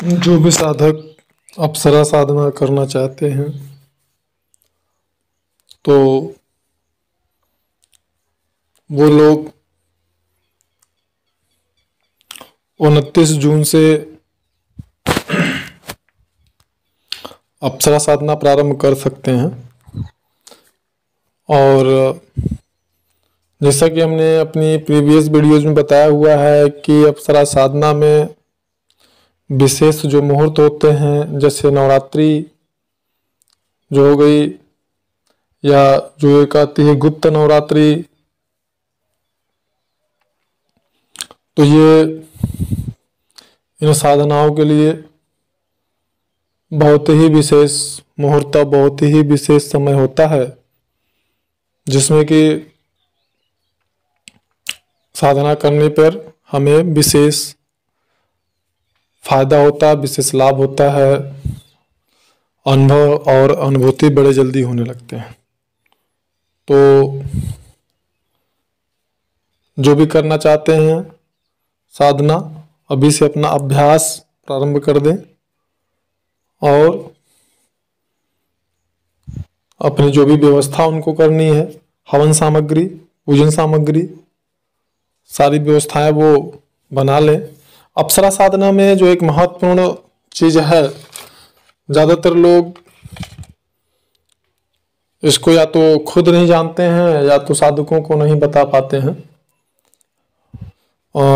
जो भी साधक अप्सरा साधना करना चाहते हैं तो वो लोग 29 जून से अप्सरा साधना प्रारंभ कर सकते हैं। और जैसा कि हमने अपनी प्रीवियस वीडियोज में बताया हुआ है कि अप्सरा साधना में विशेष जो मुहूर्त होते हैं, जैसे नवरात्रि जो हो गई, या जो एक आती है गुप्त नवरात्रि, तो ये इन साधनाओं के लिए बहुत ही विशेष मुहूर्त, बहुत ही विशेष समय होता है, जिसमें कि साधना करने पर हमें विशेष फायदा होता है, विशेष लाभ होता है, अनुभव और अनुभूति बड़े जल्दी होने लगते हैं। तो जो भी करना चाहते हैं साधना, अभी से अपना अभ्यास प्रारंभ कर दें और अपनी जो भी व्यवस्था उनको करनी है, हवन सामग्री, पूजन सामग्री, सारी व्यवस्थाएं वो बना लें। अप्सरा साधना में जो एक महत्वपूर्ण चीज है, ज़्यादातर लोग इसको या तो खुद नहीं जानते हैं या तो साधकों को नहीं बता पाते हैं।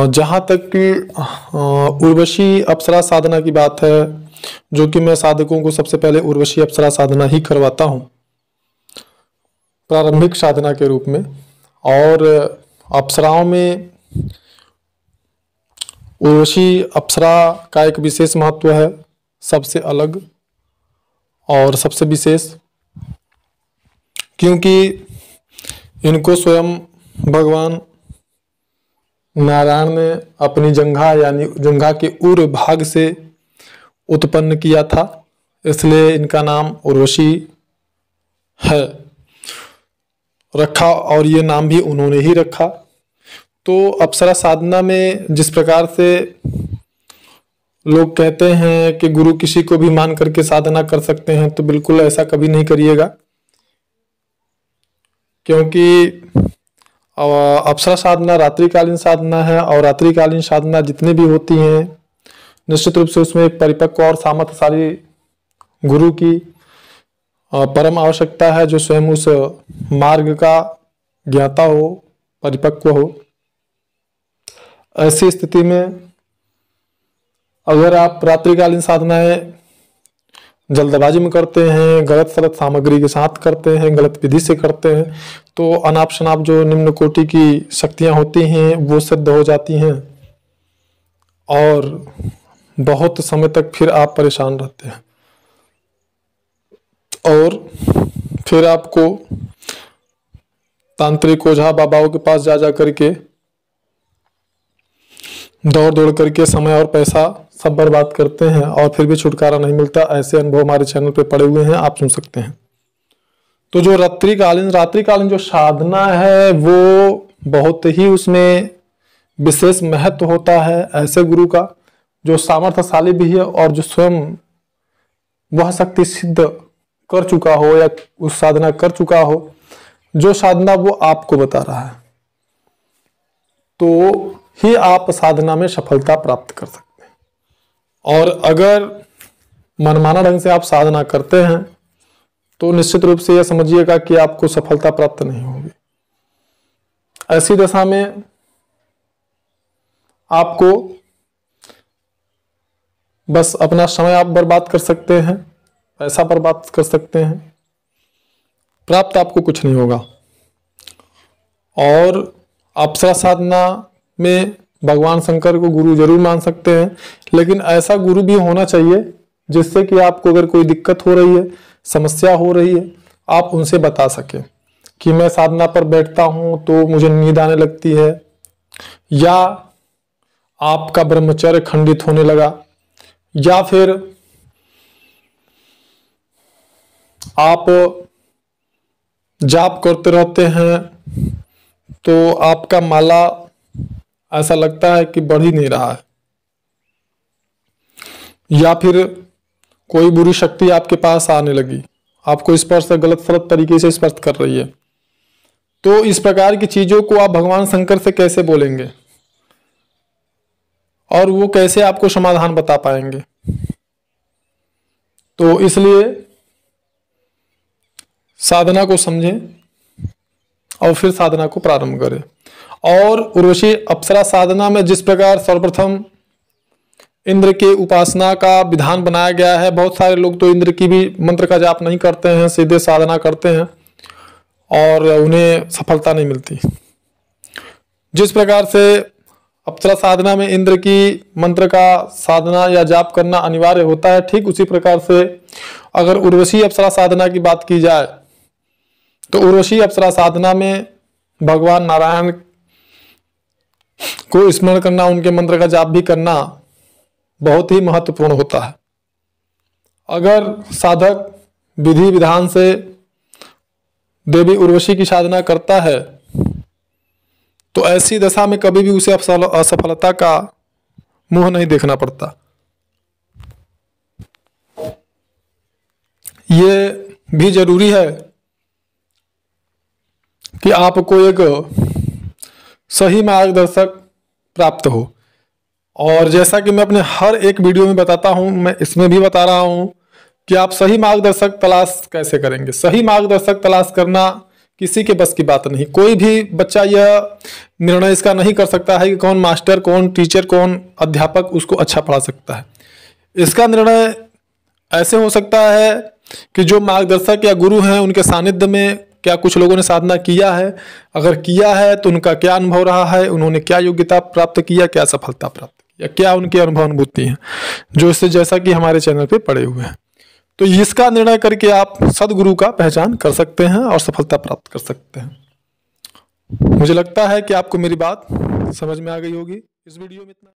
जहाँ तक कि उर्वशी अप्सरा साधना की बात है, जो कि मैं साधकों को सबसे पहले उर्वशी अप्सरा साधना ही करवाता हूँ प्रारंभिक साधना के रूप में। और अप्सराओं में उर्वशी अप्सरा का एक विशेष महत्व है, सबसे अलग और सबसे विशेष, क्योंकि इनको स्वयं भगवान नारायण ने अपनी जंघा यानी जंघा के उर भाग से उत्पन्न किया था, इसलिए इनका नाम उर्वशी है रखा, और ये नाम भी उन्होंने ही रखा। तो अप्सरा साधना में जिस प्रकार से लोग कहते हैं कि गुरु किसी को भी मान करके साधना कर सकते हैं, तो बिल्कुल ऐसा कभी नहीं करिएगा, क्योंकि अप्सरा साधना रात्रिकालीन साधना है, और रात्रिकालीन साधना जितनी भी होती हैं निश्चित रूप से उसमें एक परिपक्व और सामर्थ्यशाली गुरु की परम आवश्यकता है, जो स्वयं उस मार्ग का ज्ञाता हो, परिपक्व हो। ऐसी स्थिति में अगर आप रात्रिकालीन साधनाएं जल्दबाजी में करते हैं, गलत सलत सामग्री के साथ करते हैं, गलत विधि से करते हैं, तो अनाप शनाप जो निम्न कोटि की शक्तियां होती हैं वो सिद्ध हो जाती हैं और बहुत समय तक फिर आप परेशान रहते हैं। और फिर आपको तांत्रिक ओझा बाबाओं के पास जा करके दौड़ दौड़ करके समय और पैसा सब बर्बाद करते हैं और फिर भी छुटकारा नहीं मिलता। ऐसे अनुभव हमारे चैनल पे पड़े हुए हैं, आप सुन सकते हैं। तो जो रात्रिकालीन जो साधना है वो बहुत ही उसमें विशेष महत्व होता है ऐसे गुरु का जो सामर्थ्यशाली भी है और जो स्वयं वह शक्ति सिद्ध कर चुका हो या उस साधना कर चुका हो जो साधना वो आपको बता रहा है, तो ही आप साधना में सफलता प्राप्त कर सकते हैं। और अगर मनमाना ढंग से आप साधना करते हैं तो निश्चित रूप से यह समझिएगा कि आपको सफलता प्राप्त नहीं होगी। ऐसी दशा में आपको बस अपना समय आप बर्बाद कर सकते हैं, पैसा बर्बाद कर सकते हैं, प्राप्त आपको कुछ नहीं होगा। और अप्सरा साधना में भगवान शंकर को गुरु जरूर मान सकते हैं, लेकिन ऐसा गुरु भी होना चाहिए जिससे कि आपको अगर कोई दिक्कत हो रही है, समस्या हो रही है, आप उनसे बता सकें कि मैं साधना पर बैठता हूं तो मुझे नींद आने लगती है, या आपका ब्रह्मचर्य खंडित होने लगा, या फिर आप जाप करते रहते हैं तो आपका माला ऐसा लगता है कि बढ़ ही नहीं रहा है, या फिर कोई बुरी शक्ति आपके पास आने लगी, आपको स्पर्श गलत सलत तरीके से स्पर्श कर रही है, तो इस प्रकार की चीजों को आप भगवान शंकर से कैसे बोलेंगे और वो कैसे आपको समाधान बता पाएंगे। तो इसलिए साधना को समझें और फिर साधना को प्रारंभ करें। और उर्वशी अप्सरा साधना में जिस प्रकार सर्वप्रथम इंद्र के उपासना का विधान बनाया गया है, बहुत सारे लोग तो इंद्र की भी मंत्र का जाप नहीं करते हैं, सीधे साधना करते हैं और उन्हें सफलता नहीं मिलती। जिस प्रकार से अप्सरा साधना में इंद्र की मंत्र का साधना या जाप करना अनिवार्य होता है, ठीक उसी प्रकार से अगर उर्वशी अप्सरा साधना की बात की जाए तो उर्वशी अप्सरा साधना में भगवान नारायण को स्मरण करना, उनके मंत्र का जाप भी करना बहुत ही महत्वपूर्ण होता है। अगर साधक विधि विधान से देवी उर्वशी की साधना करता है तो ऐसी दशा में कभी भी उसे असफलता का मुंह नहीं देखना पड़ता। ये भी जरूरी है कि आपको एक सही मार्गदर्शक प्राप्त हो। और जैसा कि मैं अपने हर एक वीडियो में बताता हूं, मैं इसमें भी बता रहा हूं कि आप सही मार्गदर्शक तलाश कैसे करेंगे। सही मार्गदर्शक तलाश करना किसी के बस की बात नहीं। कोई भी बच्चा यह निर्णय इसका नहीं कर सकता है कि कौन मास्टर, कौन टीचर, कौन अध्यापक उसको अच्छा पढ़ा सकता है। इसका निर्णय ऐसे हो सकता है कि जो मार्गदर्शक या गुरु हैं उनके सानिध्य में क्या कुछ लोगों ने साधना किया है, अगर किया है तो उनका क्या अनुभव रहा है, उन्होंने क्या योग्यता प्राप्त किया, क्या सफलता प्राप्त किया, क्या उनके अनुभव अनुभूति हैं, जो इससे जैसा कि हमारे चैनल पे पड़े हुए हैं। तो इसका निर्णय करके आप सदगुरु का पहचान कर सकते हैं और सफलता प्राप्त कर सकते हैं। मुझे लगता है कि आपको मेरी बात समझ में आ गई होगी। इस वीडियो में इतना